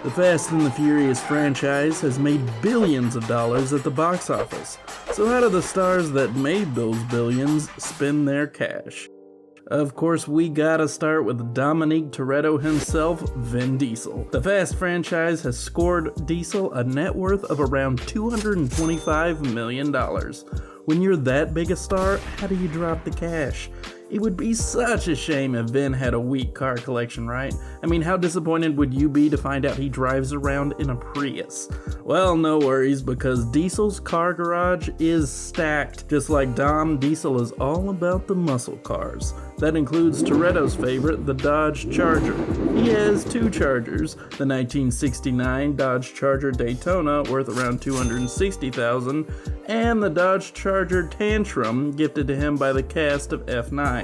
The Fast and the Furious franchise has made billions of dollars at the box office. So how do the stars that made those billions spend their cash? Of course, we gotta start with Dominic Toretto himself, Vin Diesel. The Fast franchise has scored Diesel a net worth of around $225 million. When you're that big a star, how do you drop the cash? It would be such a shame if Vin had a weak car collection, right? I mean, how disappointed would you be to find out he drives around in a Prius? Well, no worries, because Diesel's car garage is stacked. Just like Dom, Diesel is all about the muscle cars. That includes Toretto's favorite, the Dodge Charger. He has two Chargers, the 1969 Dodge Charger Daytona worth around $260,000, and the Dodge Charger Tantrum gifted to him by the cast of F9.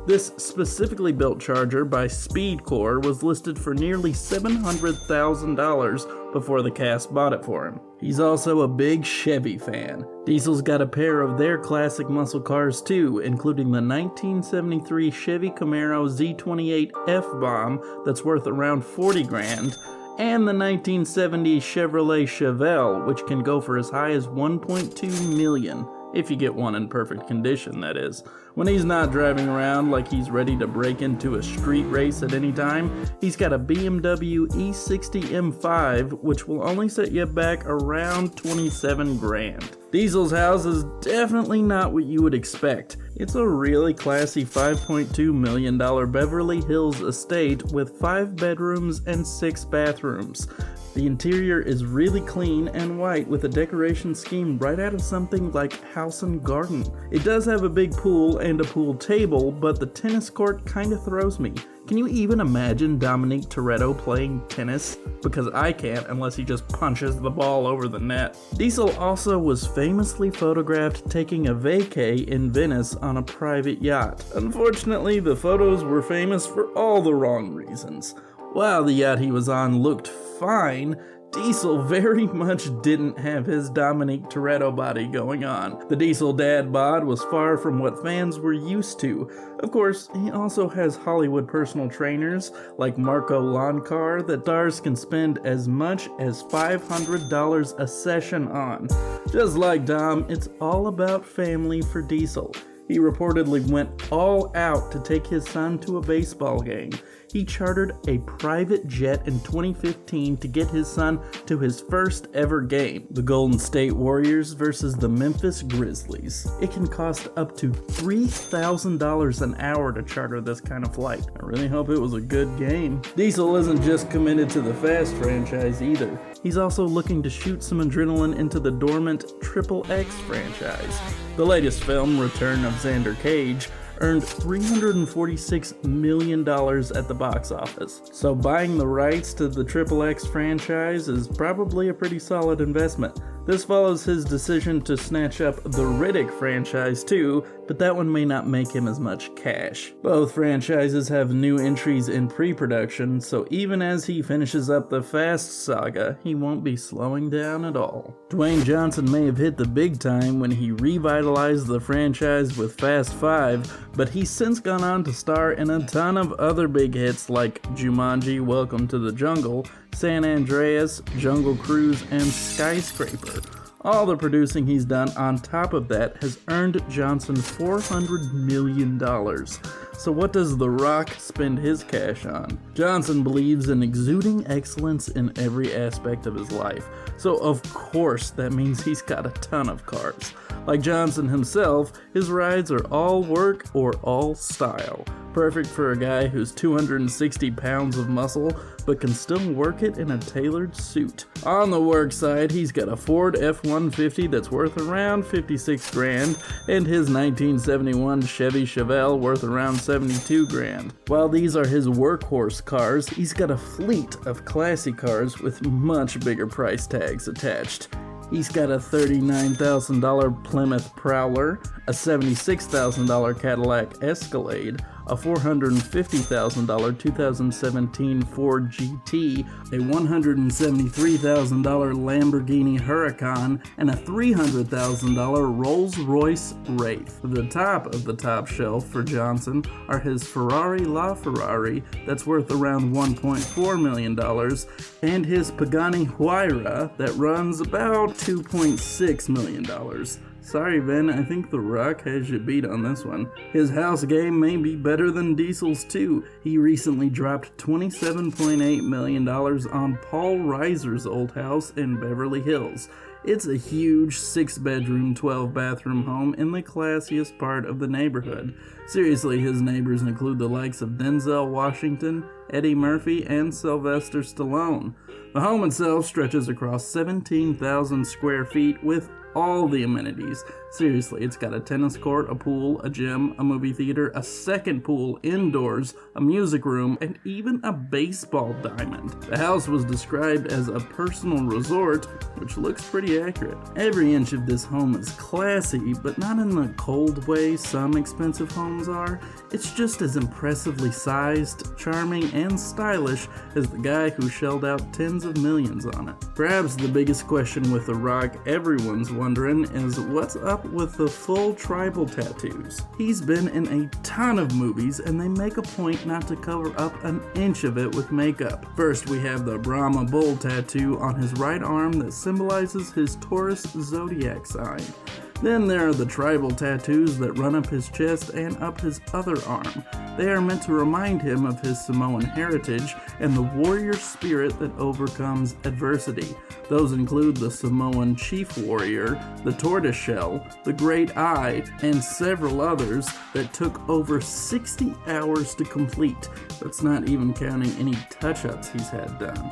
This specifically built Charger by Speedcore was listed for nearly $700,000 before the cast bought it for him. He's also a big Chevy fan. Diesel's got a pair of their classic muscle cars too, including the 1973 Chevy Camaro Z28 F-Bomb that's worth around $40,000, and the 1970 Chevrolet Chevelle, which can go for as high as $1.2 million. If you get one in perfect condition, that is. When he's not driving around like he's ready to break into a street race at any time, he's got a BMW E60 M5, which will only set you back around $27,000. Diesel's house is definitely not what you would expect. It's a really classy $5.2 million Beverly Hills estate with 5 bedrooms and 6 bathrooms. The interior is really clean and white with a decoration scheme right out of something like House and Garden. It does have a big pool and a pool table, but the tennis court kinda throws me. Can you even imagine Dominic Toretto playing tennis? Because I can't unless he just punches the ball over the net. Diesel also was famously photographed taking a vacay in Venice on a private yacht. Unfortunately, the photos were famous for all the wrong reasons. While the yacht he was on looked fine, Diesel very much didn't have his Dominic Toretto body going on. The Diesel dad bod was far from what fans were used to. Of course, he also has Hollywood personal trainers like Marco Loncar that stars can spend as much as $500 a session on. Just like Dom, it's all about family for Diesel. He reportedly went all out to take his son to a baseball game. He chartered a private jet in 2015 to get his son to his first ever game, the Golden State Warriors versus the Memphis Grizzlies. It can cost up to $3,000 an hour to charter this kind of flight. I really hope it was a good game. Diesel isn't just committed to the Fast franchise either. He's also looking to shoot some adrenaline into the dormant XXX franchise. The latest film, Return of Xander Cage, earned $346 million at the box office. So buying the rights to the XXX franchise is probably a pretty solid investment. This follows his decision to snatch up the Riddick franchise too, but that one may not make him as much cash. Both franchises have new entries in pre-production, so even as he finishes up the Fast saga, he won't be slowing down at all. Dwayne Johnson may have hit the big time when he revitalized the franchise with Fast 5, but he's since gone on to star in a ton of other big hits like Jumanji: Welcome to the Jungle, San Andreas, Jungle Cruise, and Skyscraper. All the producing he's done on top of that has earned Johnson $400 million. So what does The Rock spend his cash on? Johnson believes in exuding excellence in every aspect of his life. So of course that means he's got a ton of cars. Like Johnson himself, his rides are all work or all style. Perfect for a guy who's 260 pounds of muscle, but can still work it in a tailored suit. On the work side, he's got a Ford F-150 that's worth around $56,000, and his 1971 Chevy Chevelle worth around $72,000. While these are his workhorse cars, he's got a fleet of classy cars with much bigger price tags attached. He's got a $39,000 Plymouth Prowler, a $76,000 Cadillac Escalade, a $450,000 2017 Ford GT, a $173,000 Lamborghini Huracan, and a $300,000 Rolls-Royce Wraith. The top of the top shelf for Johnson are his Ferrari LaFerrari, that's worth around $1.4 million, and his Pagani Huayra, that runs about $2.6 million. Sorry, Vin, I think The Rock has you beat on this one. His house game may be better than Diesel's too. He recently dropped $27.8 million on Paul Reiser's old house in Beverly Hills. It's a huge 6-bedroom, 12-bathroom home in the classiest part of the neighborhood. Seriously, his neighbors include the likes of Denzel Washington, Eddie Murphy, and Sylvester Stallone. The home itself stretches across 17,000 square feet with all the amenities. Seriously, it's got a tennis court, a pool, a gym, a movie theater, a second pool indoors, a music room, and even a baseball diamond. The house was described as a personal resort, which looks pretty accurate. Every inch of this home is classy, but not in the cold way some expensive homes are. It's just as impressively sized, charming, and stylish as the guy who shelled out tens of millions on it. Perhaps the biggest question with The Rock everyone's wondering is what's up with the full tribal tattoos. He's been in a ton of movies and they make a point not to cover up an inch of it with makeup. First, we have the Brahma bull tattoo on his right arm that symbolizes his Taurus zodiac sign. Then there are the tribal tattoos that run up his chest and up his other arm. They are meant to remind him of his Samoan heritage and the warrior spirit that overcomes adversity. Those include the Samoan chief warrior, the tortoise shell, the great eye, and several others that took over 60 hours to complete. That's not even counting any touch-ups he's had done.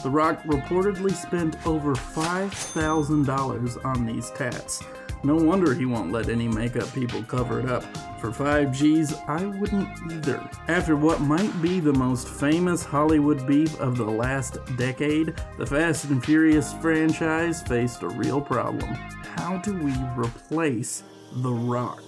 The Rock reportedly spent over $5,000 on these tats. No wonder he won't let any makeup people cover it up. For 5 G's, I wouldn't either. After what might be the most famous Hollywood beef of the last decade, the Fast and Furious franchise faced a real problem. How do we replace The Rock?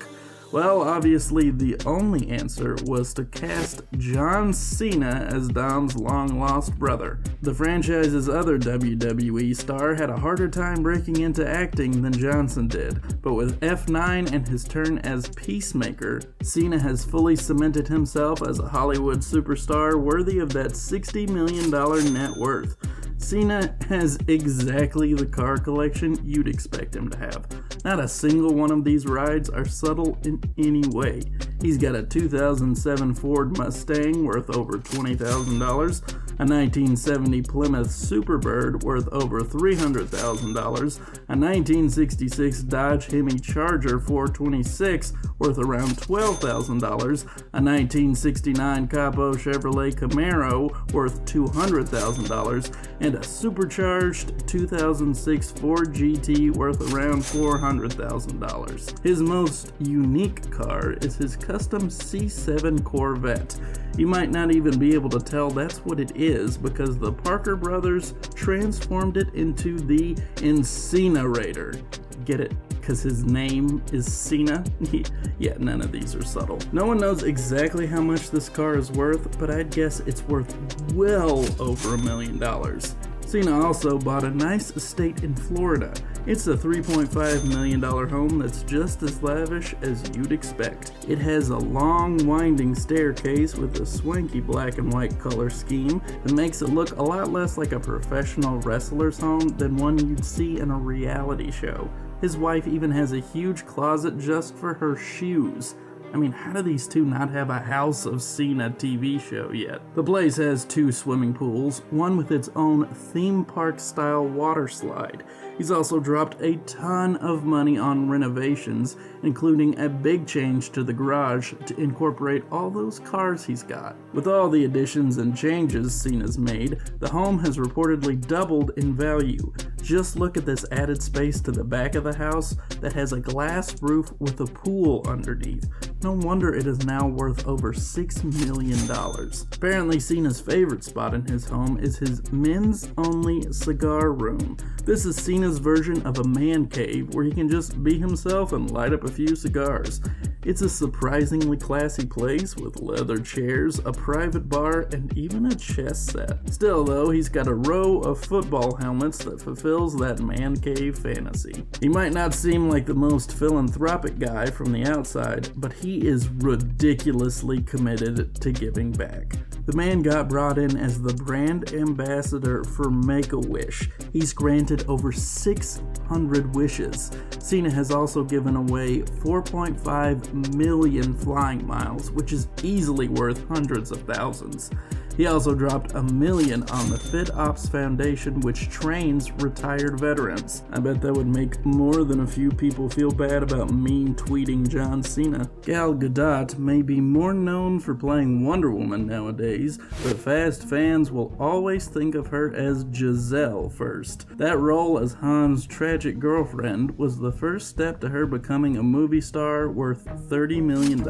Well, obviously the only answer was to cast John Cena as Dom's long-lost brother. The franchise's other WWE star had a harder time breaking into acting than Johnson did, but with F9 and his turn as Peacemaker, Cena has fully cemented himself as a Hollywood superstar worthy of that $60 million net worth. Cena has exactly the car collection you'd expect him to have. Not a single one of these rides are subtle in any way. He's got a 2007 Ford Mustang worth over $20,000, a 1970 Plymouth Superbird worth over $300,000, a 1966 Dodge Hemi Charger 426 worth around $12,000, a 1969 Capo Chevrolet Camaro worth $200,000, and a supercharged 2006 Ford GT worth around $400,000. His most unique car is his custom C7 Corvette. You might not even be able to tell that's what it is because the Parker brothers transformed it into the Incinerator. Get it? Because his name is Cena? Yeah, none of these are subtle. No one knows exactly how much this car is worth, but I'd guess it's worth well over $1 million. Cena also bought a nice estate in Florida. It's a $3.5 million home that's just as lavish as you'd expect. It has a long, winding staircase with a swanky black and white color scheme that makes it look a lot less like a professional wrestler's home than one you'd see in a reality show. His wife even has a huge closet just for her shoes. I mean, how do these two not have a House of Cena TV show yet? The place has 2 swimming pools, one with its own theme park style water slide. He's also dropped a ton of money on renovations, including a big change to the garage to incorporate all those cars he's got. With all the additions and changes Cena's made, the home has reportedly doubled in value. Just look at this added space to the back of the house that has a glass roof with a pool underneath. No wonder it is now worth over $6 million. Apparently Cena's favorite spot in his home is his men's-only cigar room. This is Cena's version of a man cave where he can just be himself and light up a few cigars. It's a surprisingly classy place with leather chairs, a private bar, and even a chess set. Still though, he's got a row of football helmets that fulfills that man cave fantasy. He might not seem like the most philanthropic guy from the outside, but he is ridiculously committed to giving back. The man got brought in as the brand ambassador for Make-A-Wish. He's granted over 600 wishes. Cena has also given away 4.5 million flying miles, which is easily worth hundreds of thousands. He also dropped $1 million on the Fit Ops Foundation, which trains retired veterans. I bet that would make more than a few people feel bad about mean tweeting John Cena. Gal Gadot may be more known for playing Wonder Woman nowadays, but Fast fans will always think of her as Giselle first. That role as Han's tragic girlfriend was the first step to her becoming a movie star worth $30 million.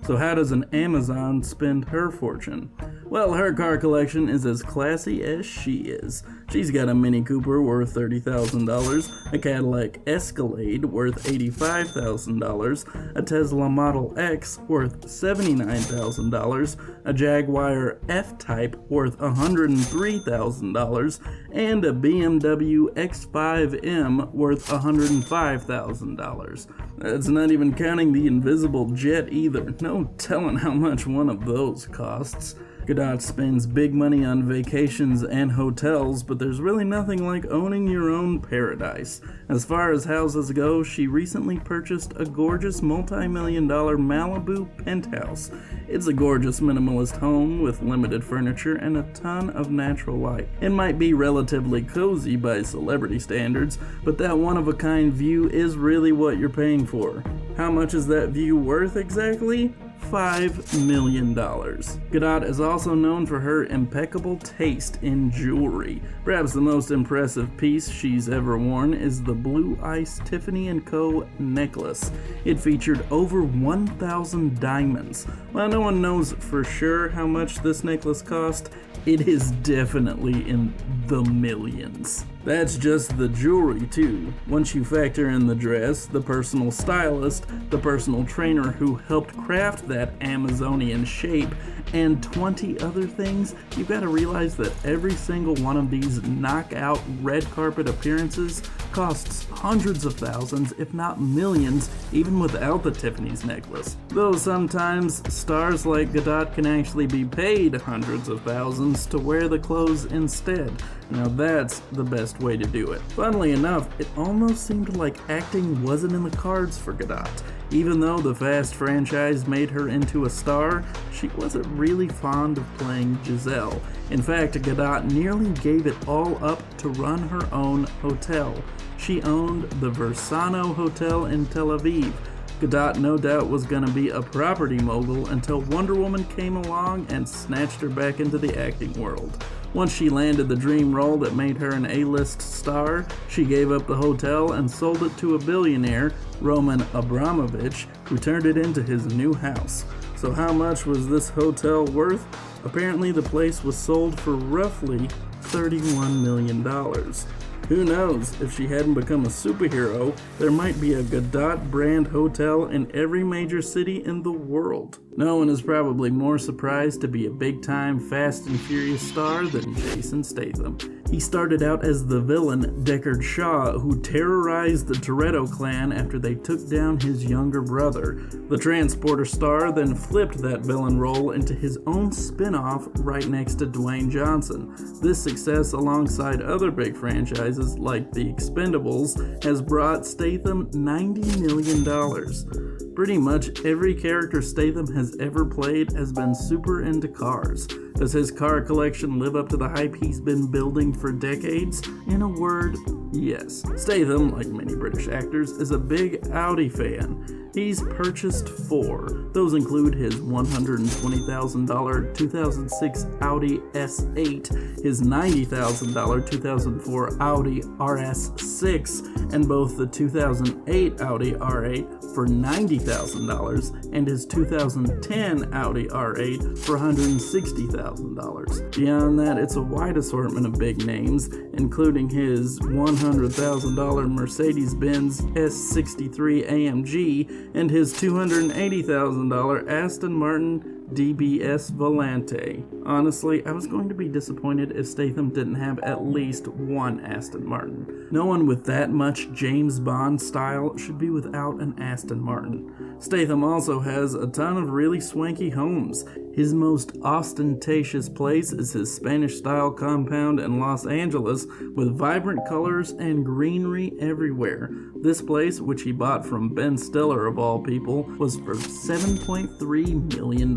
So how does an Amazon spend her fortune? Well, her car collection is as classy as she is. She's got a Mini Cooper worth $30,000, a Cadillac Escalade worth $85,000, a Tesla Model X worth $79,000, a Jaguar F-Type worth $103,000, and a BMW X5M worth $105,000. That's not even counting the invisible jet either. No telling how much one of those costs. Gadot spends big money on vacations and hotels, but there's really nothing like owning your own paradise. As far as houses go, she recently purchased a gorgeous multi-million-dollar Malibu penthouse. It's a gorgeous minimalist home with limited furniture and a ton of natural light. It might be relatively cozy by celebrity standards, but that one-of-a-kind view is really what you're paying for. How much is that view worth exactly? $5 million. Gadot is also known for her impeccable taste in jewelry. Perhaps the most impressive piece she's ever worn is the Blue Ice Tiffany & Co. necklace. It featured over 1,000 diamonds. While no one knows for sure how much this necklace cost, it is definitely in the millions. That's just the jewelry too. Once you factor in the dress, the personal stylist, the personal trainer who helped craft that Amazonian shape, and 20 other things, you've got to realize that every single one of these knockout red carpet appearances costs hundreds of thousands, if not millions, even without the Tiffany's necklace. Though sometimes stars like Gadot can actually be paid hundreds of thousands to wear the clothes instead. Now that's the best way to do it. Funnily enough, it almost seemed like acting wasn't in the cards for Gadot. Even though the Fast franchise made her into a star, she wasn't really fond of playing Giselle. In fact, Gadot nearly gave it all up to run her own hotel. She owned the Versano Hotel in Tel Aviv. Gadot no doubt was going to be a property mogul until Wonder Woman came along and snatched her back into the acting world. Once she landed the dream role that made her an A-list star, she gave up the hotel and sold it to a billionaire, Roman Abramovich, who turned it into his new house. So how much was this hotel worth? Apparently the place was sold for roughly $31 million. Who knows, if she hadn't become a superhero, there might be a Gadot brand hotel in every major city in the world. No one is probably more surprised to be a big-time Fast and Furious star than Jason Statham. He started out as the villain Deckard Shaw, who terrorized the Toretto clan after they took down his younger brother. The Transporter star then flipped that villain role into his own spin-off right next to Dwayne Johnson. This success, alongside other big franchises like The Expendables, has brought Statham $90 million. Pretty much every character Statham has ever played has been super into cars. Does his car collection live up to the hype he's been building for decades? In a word, yes. Statham, like many British actors, is a big Audi fan. He's purchased 4. Those include his $120,000 2006 Audi S8, his $90,000 2004 Audi RS6, and both the 2008 Audi R8 for $90,000 and his 2010 Audi R8 for $160,000. Beyond that, it's a wide assortment of big names, including his $1 $100,000 Mercedes-Benz S63 AMG, and his $280,000 Aston Martin DBS Volante. Honestly, I was going to be disappointed if Statham didn't have at least one Aston Martin. No one with that much James Bond style should be without an Aston Martin. Statham also has a ton of really swanky homes. His most ostentatious place is his Spanish-style compound in Los Angeles with vibrant colors and greenery everywhere. This place, which he bought from Ben Stiller of all people, was for $7.3 million.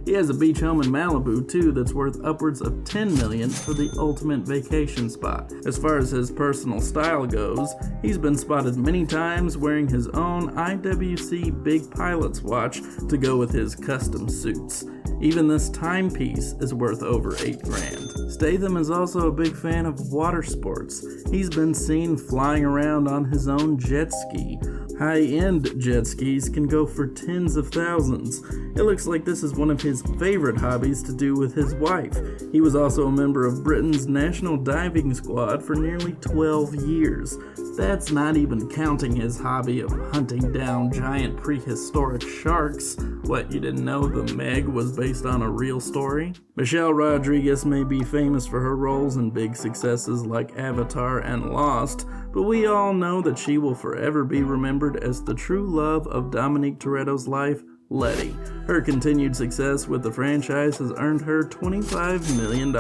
He has a beach home in Malibu too that's worth upwards of $10 million for the ultimate vacation spot. As far as his personal style goes, he's been spotted many times wearing his own IWC Big Pilot's watch to go with his custom suits. Even this timepiece is worth over $8,000. Statham is also a big fan of water sports. He's been seen flying around on his own jet ski. High-end jet skis can go for tens of thousands. It looks like this is one of his favorite hobbies to do with his wife. He was also a member of Britain's National Diving Squad for nearly 12 years. That's not even counting his hobby of hunting down giant prehistoric sharks. What, you didn't know The Meg was based on a real story? Michelle Rodriguez may be famous for her roles in big successes like Avatar and Lost, but we all know that she will forever be remembered as the true love of Dominic Toretto's life, Letty. Her continued success with the franchise has earned her $25 million.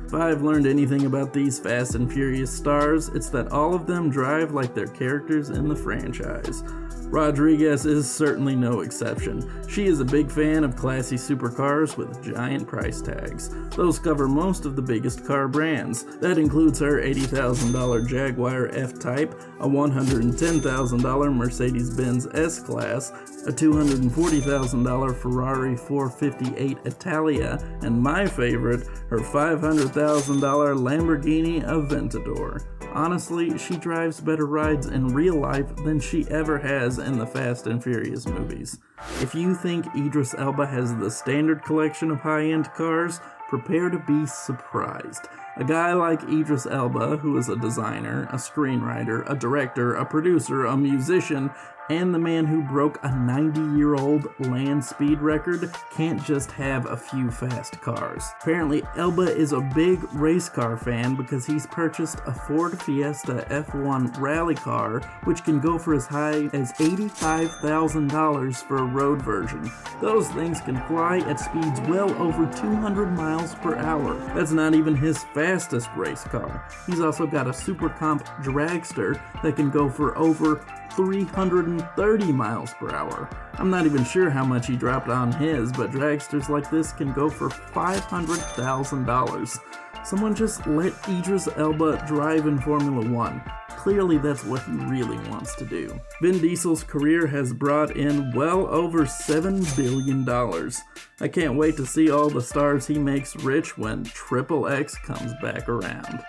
If I've learned anything about these Fast and Furious stars, it's that all of them drive like their characters in the franchise. Rodriguez is certainly no exception. She is a big fan of classy supercars with giant price tags. Those cover most of the biggest car brands. That includes her $80,000 Jaguar F-Type, a $110,000 Mercedes-Benz S-Class, a $240,000 Ferrari 458 Italia, and my favorite, her $500,000 Lamborghini Aventador. Honestly, she drives better rides in real life than she ever has in the Fast and Furious movies. If you think Idris Elba has the standard collection of high-end cars, prepare to be surprised. A guy like Idris Elba, who is a designer, a screenwriter, a director, a producer, a musician, and the man who broke a 90-year-old land speed record, can't just have a few fast cars. Apparently, Elba is a big race car fan because he's purchased a Ford Fiesta F1 rally car, which can go for as high as $85,000 for a road version. Those things can fly at speeds well over 200 miles per hour. That's not even his fastest race car. He's also got a Super Comp dragster that can go for over 330 miles per hour. I'm not even sure how much he dropped on his, but dragsters like this can go for $500,000. Someone just let Idris Elba drive in Formula One. Clearly that's what he really wants to do. Vin Diesel's career has brought in well over $7 billion. I can't wait to see all the stars he makes rich when XXX comes back around.